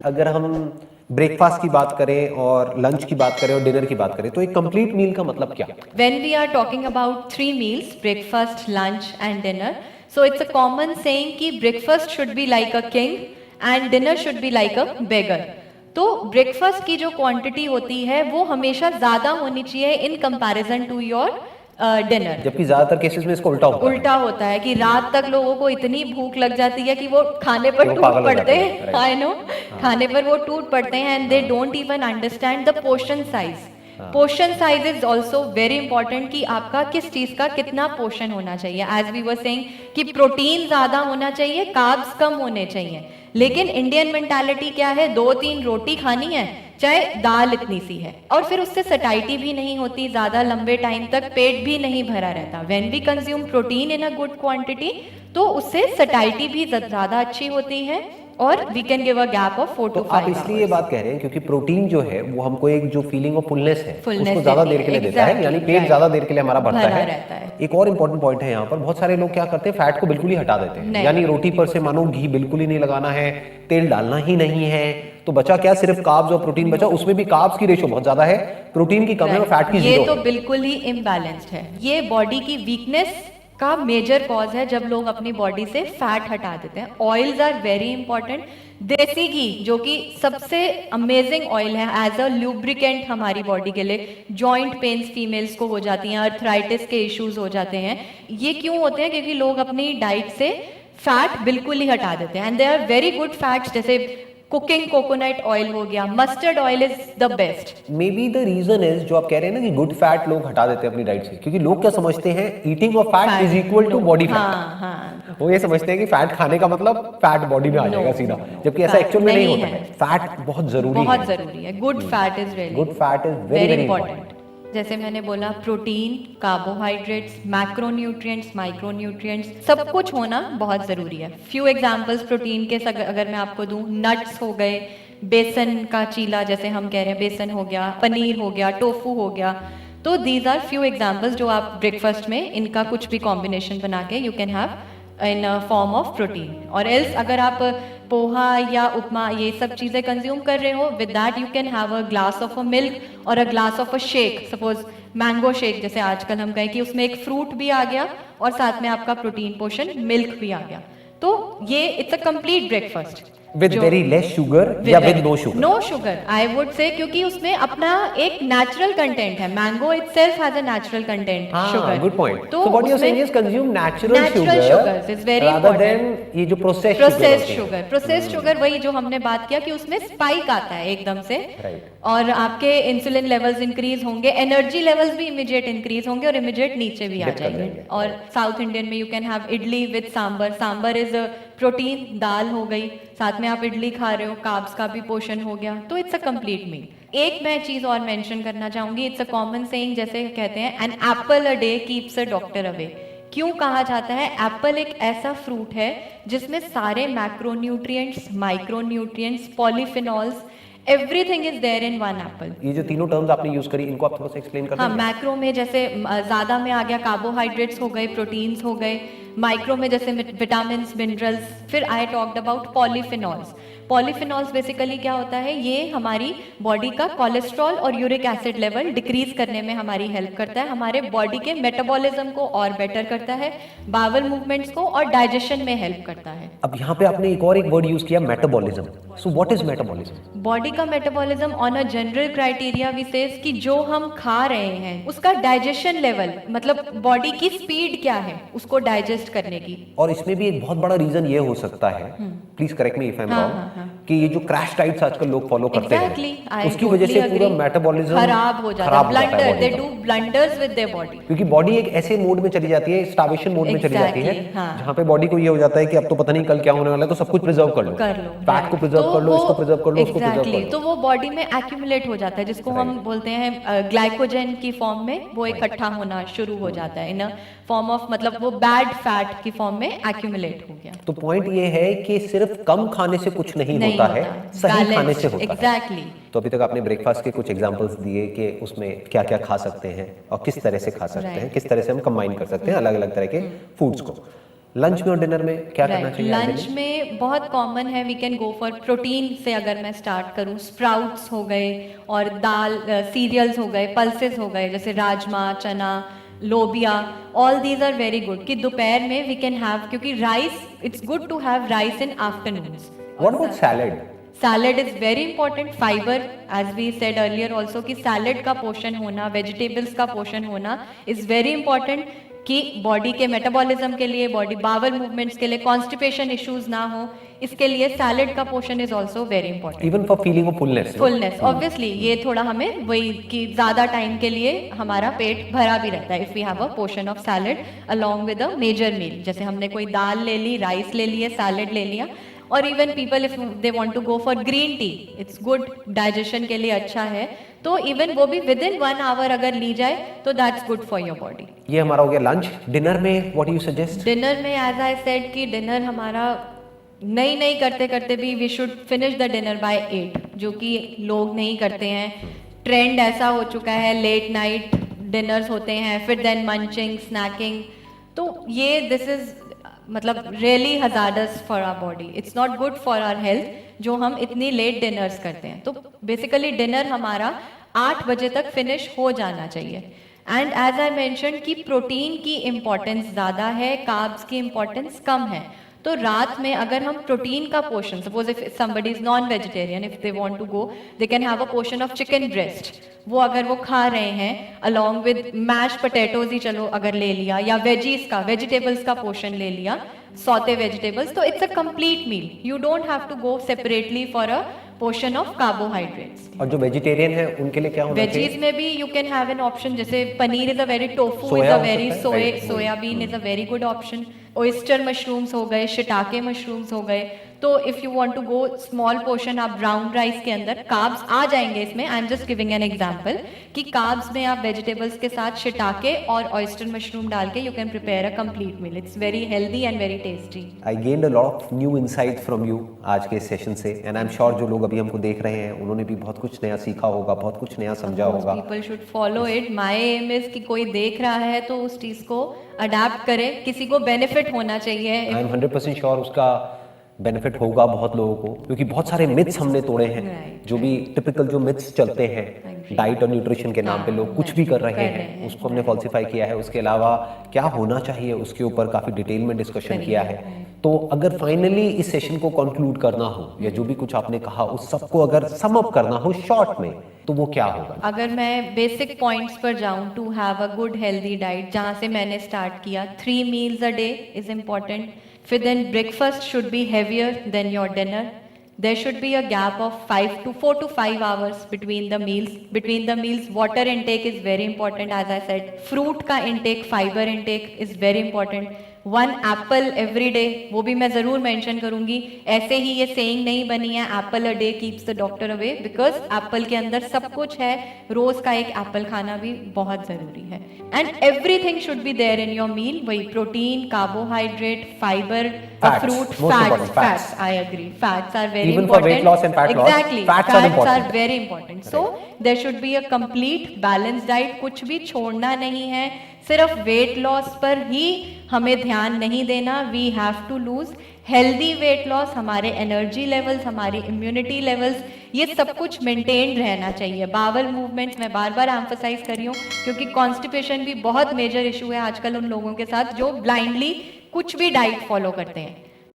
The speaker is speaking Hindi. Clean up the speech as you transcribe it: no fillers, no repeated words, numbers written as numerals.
अगर हम ब्रेकफास्ट की बात करें और लंच की बात करें और डिनर की बात करें तो एक कंप्लीट मील का मतलब क्या? When we are talking about 3 meals, breakfast, lunch and dinner, so it's a common saying कि breakfast should be like a king and dinner should be like a beggar. तो ब्रेकफास्ट की जो क्वांटिटी होती है वो हमेशा ज़्यादा होनी चाहिए in comparison to your dinner. जबकि ज्यादातर केसेस में इसको उल्टा होता है कि रात तक लोगों को इतनी भूख लग जाती है कि वो खाने पर वो टूट पागल हो पड़ते जाते हैं, हैं। right. आई नो, खाने पर वो टूट पड़ते हैं and they don't even understand the portion size. Portion size is also very important कि आपका किस चीज का कितना पोर्शन होना चाहिए। एज वी वर सेइंग कि प्रोटीन ज्यादा होना चाहिए, कार्ब्स कम होने चाहिए। लेकिन इंडियन मेंटालिटी क्या है, 2-3 रोटी खानी है चाहे दाल इतनी सी है, और फिर उससे सटाइटी भी नहीं होती, ज्यादा लंबे टाइम तक पेट भी नहीं भरा रहता। When we consume protein in a good quantity तो उससे सटाइटी भी ज्यादा अच्छी होती है और we can give a gap of 4 तो to 5 आप इसलिए ये बात कह रहे हैं क्योंकि प्रोटीन जो है वो हमको एक जो फीलिंग ऑफ फुलनेस है उसको ज्यादा देर के लिए देता है, यानी पेट ज्यादा देर के लिए हमारा भरता है। एक और इंपॉर्टेंट पॉइंट है यहाँ पर, बहुत सारे लोग क्या करते हैं, फैट को बिल्कुल ही हटा देते हैं, यानी रोटी पर से मानो घी बिल्कुल ही नहीं लगाना है, तेल डालना ही नहीं है, तो बचा क्या, सिर्फ कार्ब्स और प्रोटीन बचा। उसमें भी कार्ब्स की रेशो बहुत ज्यादा है, प्रोटीन की कम है और फैट की जीरो। ये तो बिल्कुल ही इम्बैलेंस्ड है। ये बॉडी की वीकनेस का मेजर कॉज है जब लोग अपनी बॉडी से फैट हटा देते हैं। Oils are very important. देसी घी जो कि सबसे अमेजिंग ऑयल है एज अ ल्यूब्रिकेंट हमारी बॉडी के लिए। जॉइंट पेन्स फीमेल्स को हो जाती हैं, अर्थराइटिस के इश्यूज हो जाते हैं। ये क्यों होते हैं? क्योंकि लोग अपनी डाइट से फैट बिल्कुल ही हटा देते हैं and they are very good fats, जैसे कुकिंग कोकोनट ऑयल हो गया, mustard oil is the best. Maybe the reason is जो आप कह रहे हैं ना कि गुड फैट लोग हटा देते हैं अपनी डाइट से, क्योंकि लोग क्या समझते हैं, eating of fat is equal to body fat. वो ये समझते हैं कि फैट खाने का मतलब फैट बॉडी में आ जाएगा सीधा, जबकि ऐसा एक्चुअल में नहीं होता है। फैट बहुत जरूरी है। Good fat is really good fat is very important. जैसे मैंने बोला, प्रोटीन, कार्बोहाइड्रेट्स, मैक्रोन्यूट्रिएंट्स, माइक्रोन्यूट्रिएंट्स, सब कुछ होना बहुत जरूरी है। फ्यू एग्जांपल्स प्रोटीन के अगर मैं आपको दूं, नट्स हो गए, बेसन का चीला जैसे हम कह रहे हैं, बेसन हो गया, पनीर हो गया, टोफू हो गया। तो दीज आर फ्यू एग्जांपल्स जो आप ब्रेकफास्ट में इनका कुछ भी कॉम्बिनेशन बना के you can have in form of protein. और एल्स अगर आप पोहा या उपमा ये सब चीज़ें कंज्यूम कर रहे हो, with that you can have a glass of a milk और a glass of a shake. Suppose mango shake जैसे आजकल हम कहें कि उसमें एक फ्रूट भी आ गया और साथ में आपका प्रोटीन पोर्शन मिल्क भी आ गया, तो ये it's a complete breakfast with very less sugar या with no sugar. No sugar I would say, क्योंकि उसमें अपना एक नेचुरल कंटेंट है। Mango itself has a natural content sugar. Good point. तो what you are saying is consume natural sugar is very rather than ये जो प्रोसेस्ड शुगर। प्रोसेस्ड शुगर वही जो हमने बात किया कि उसमें स्पाइक आता है एकदम से, और आपके इंसुलिन लेवल्स इंक्रीज होंगे, एनर्जी लेवल्स भी इमीडिएट इंक्रीज होंगे और इमीडिएट नीचे भी आ जाएंगे। और साउथ इंडियन में you can have idli with sambar. Sambar is protein, दाल हो गई, साथ में आप इडली खा रहे हो, कार्ब्स का भी पोर्शन हो गया, तो इट्स अ कंप्लीट मील। एक मैं चीज और मेंशन करना चाहूंगी, इट्स अ कॉमन सेइंग, जैसे कहते हैं an apple a day keeps a doctor away. क्यों कहा जाता है? एप्पल एक ऐसा फ्रूट है जिसमें सारे macronutrients, micronutrients, polyphenols, everything is there in one apple. ये जो तीनों टर्म्स आपने यूज करी, इनको आप थोड़ा सा एक्सप्लेन कर देंगे? हाँ, मैक्रो में जैसे ज्यादा में आ गया कार्बोहाइड्रेट्स हो गए, प्रोटीन्स हो गए। माइक्रो में जैसे विटामिन, मिनरल्स। फिर I talked about polyphenols. Polyphenols basically क्या होता है, ये हमारी बॉडी का कोलेस्ट्रॉल और यूरिक एसिड लेवल डिक्रीज करने में हमारी हेल्प करता है, हमारे बॉडी के मेटाबॉलिज्म को और बेटर करता है, बावल मूवमेंट्स को और डाइजेशन में हेल्प करता है। अब यहाँ पे आपने एक और एक वर्ड यूज किया, metabolism. So what is metabolism? Body का metabolism on a general criteria we says कि जो हम खा रहे हैं उसका डाइजेशन लेवल, मतलब बॉडी की स्पीड क्या है उसको डाइजेस्ट करने की। और इसमें भी एक बहुत बड़ा रीजन ये हो सकता है, please correct me if I am wrong, कि ये जो क्रैश डाइट्स आजकल लोग फॉलो करते हैं उसकी वजह से पूरा मेटाबॉलिज्म खराब हो जाता है। Blunder, they do blunders with their body, क्योंकि बॉडी एक ऐसे मोड में चली जाती है, स्टार्वेशन मोड में चली जाती है, जहां पे बॉडी को ये हो जाता है कि अब तो पता नहीं कल क्या होने वाला है, तो सब कुछ प्रिजर्व कर लो, फैट को प्रिजर्व कर लो, इसको प्रिजर्व कर लो, उसको प्रिजर्व कर लो, तो वो बॉडी में एक्यूमुलेट हो जाता है, जिसको हम बोलते हैं ग्लाइकोजन की फॉर्म में वो इकट्ठा होना शुरू हो जाता है, इन फॉर्म ऑफ, मतलब वो बैड फैट की फॉर्म में एक्यूमुलेट हो गया। तो पॉइंट ये है कि सिर्फ कम खाने से कुछ नहीं होता है, सही खाने से होता है। तो अभी तक आपने ब्रेकफास्ट के कुछ एग्जांपल्स दिए कि उसमें क्या क्या खा सकते हैं और किस तरह से खा सकते हैं, किस तरह से हम कंबाइन कर सकते हैं अलग अलग तरह के फूड्स को। लंच में और डिनर में क्या करना चाहिए? लंच में बहुत कॉमन है, we can go for protein से अगर मैं स्टार्ट करूं, स्प्राउट्स हो गए और दाल, सीरियल्स हो गए, पल्सेस हो गए जैसे राजमा, चना, लोबिया, all these are very good. कि दोपहर में वी कैन हैव, क्योंकि rice, it's good to have rice in afternoons. What about salad? Salad is very important, fibre, as we said earlier also कि सैलेड का पोर्शन होना, वेजिटेबल्स का पोर्शन होना इज वेरी इंपॉर्टेंट कि बॉडी के मेटाबॉलिज्म के लिए, बॉडी बावल मूवमेंट्स के लिए, कॉन्स्टिपेशन इश्यूज ना हो, इसके लिए सैलेड का portion is also very important. Even for feeling of fullness. Fullness obviously, ये थोड़ा हमें वही कि ज्यादा टाइम के लिए हमारा पेट भरा भी रहता है if we have a portion of salad along with a major meal. जैसे हमने कोई दाल ले ली, राइस ले लिए, सैलेड ले लिया, और even people if they want to go for green tea, it's good, digestion के लिए अच्छा है, तो इवन वो भी विद इन 1 आवर अगर ली जाए तो that's good for your body. ये हमारा हो गया लंच। डिनर में what do you suggest? Dinner में एज आई सेड कि डिनर हमारा नहीं करते करते भी we should finish the dinner by 8, जो कि लोग नहीं करते हैं। ट्रेंड ऐसा हो चुका है, लेट नाइट डिनर्स होते हैं, फिर देन मंचिंग, स्नैकिंग, तो ये दिस इज मतलब really hazardous for our body, it's not good for our health जो हम इतनी लेट डिनर्स करते हैं। तो बेसिकली डिनर हमारा 8 बजे तक फिनिश हो जाना चाहिए। एंड एज आई मेंशन कि प्रोटीन की इम्पोर्टेंस ज़्यादा है, कार्ब्स की इम्पोर्टेंस कम है। तो रात में अगर हम प्रोटीन का portion, suppose if somebody is non vegetarian, if they want to go, they can have a portion of chicken breast, वो अगर वो खा रहे हैं अलॉन्ग विद मैश पोटैटोज ही चलो अगर ले लिया, या वेजीज का, वेजिटेबल्स का पोर्शन ले लिया, सौते वेजिटेबल्स, तो it's a complete meal. You don't have to go separately for a portion of carbohydrates. और जो वेजिटेरियन है उनके लिए क्या होना चाहिए? वेजीज में भी you can have an option, जैसे paneer is a very, tofu is soya a हो वेरी, सकता है, right? Soybean is a very good option, oyster mushrooms हो गए, शिटाके मशरूम्स हो गए। तो if you want to go small portion, आप ब्राउन राइस के अंदर कार्ब्स आ जाएंगे इसमें, I am just giving an example कि कार्ब्स में आप वेजिटेबल्स के साथ शिटाके और ऑयस्टर मशरूम डाल के you can prepare a complete meal, it's very healthy and very tasty. I gained a lot of new insight from you आज के सेशन से, एंड आई एम श्योर जो लोग अभी हमको देख रहे हैं उन्होंने भी बहुत कुछ नया सीखा होगा, बहुत कुछ नया समझा होगा। People should follow it. My aim is कि कोई देख रहा है तो उस चीज को अडैप्ट करे, किसी को बेनिफिट होना चाहिए। आई एम 100% श्योर उसका बेनिफिट होगा बहुत लोगों को, क्योंकि बहुत सारे मिथ्स हमने तोड़े हैं। जो भी टिपिकल जो मिथ्स चलते हैं डाइट और न्यूट्रिशन के नाम पे लोग कुछ भी कर रहे हैं, उसको हमने फॉल्सिफाई किया है। उसके अलावा क्या होना चाहिए उसके ऊपर काफी डिटेल में डिस्कशन किया है। तो अगर फाइनली इस सेशन को कंक्लूड करना हो, या जो भी कुछ आपने कहा उस सबको अगर सम अप करना हो शॉर्ट में, तो वो क्या होगा? अगर मैं बेसिक पॉइंट्स पर जाऊं, to have a good healthy diet, जहां से मैंने स्टार्ट किया, 3 meals a day is important. फिर then breakfast should be heavier than your dinner. There should be a gap of 4 to 5 hours between the meals. Between the meals, water intake is very important, as I said. Fruit का intake, fiber intake is very important. 1 apple every day, वो भी मैं जरूर मेंशन करूंगी। ऐसे ही ये सेइंग नहीं बनी है Apple a day keeps the doctor away, because Apple के अंदर सब कुछ है, रोज का एक एप्पल खाना भी बहुत जरूरी है। And everything should be there in your meal, वही protein, carbohydrate, fibre, fruit, fats, I agree, fats are very important. Exactly, fats are very important. So there should be a complete balance diet, कुछ भी छोड़ना नहीं है। सिर्फ वेट लॉस पर ही हमें ध्यान नहीं देना, we have to lose healthy weight loss, हमारे एनर्जी लेवल्स, हमारी इम्यूनिटी लेवल्स, ये सब कुछ मेंटेन रहना चाहिए। बावल मूवमेंट्स मैं बार बार एम्फसाइज कर रही हूँ, क्योंकि कॉन्स्टिपेशन भी बहुत मेजर इशू है आजकल उन लोगों के साथ जो ब्लाइंडली कुछ भी डाइट फॉलो करते हैं।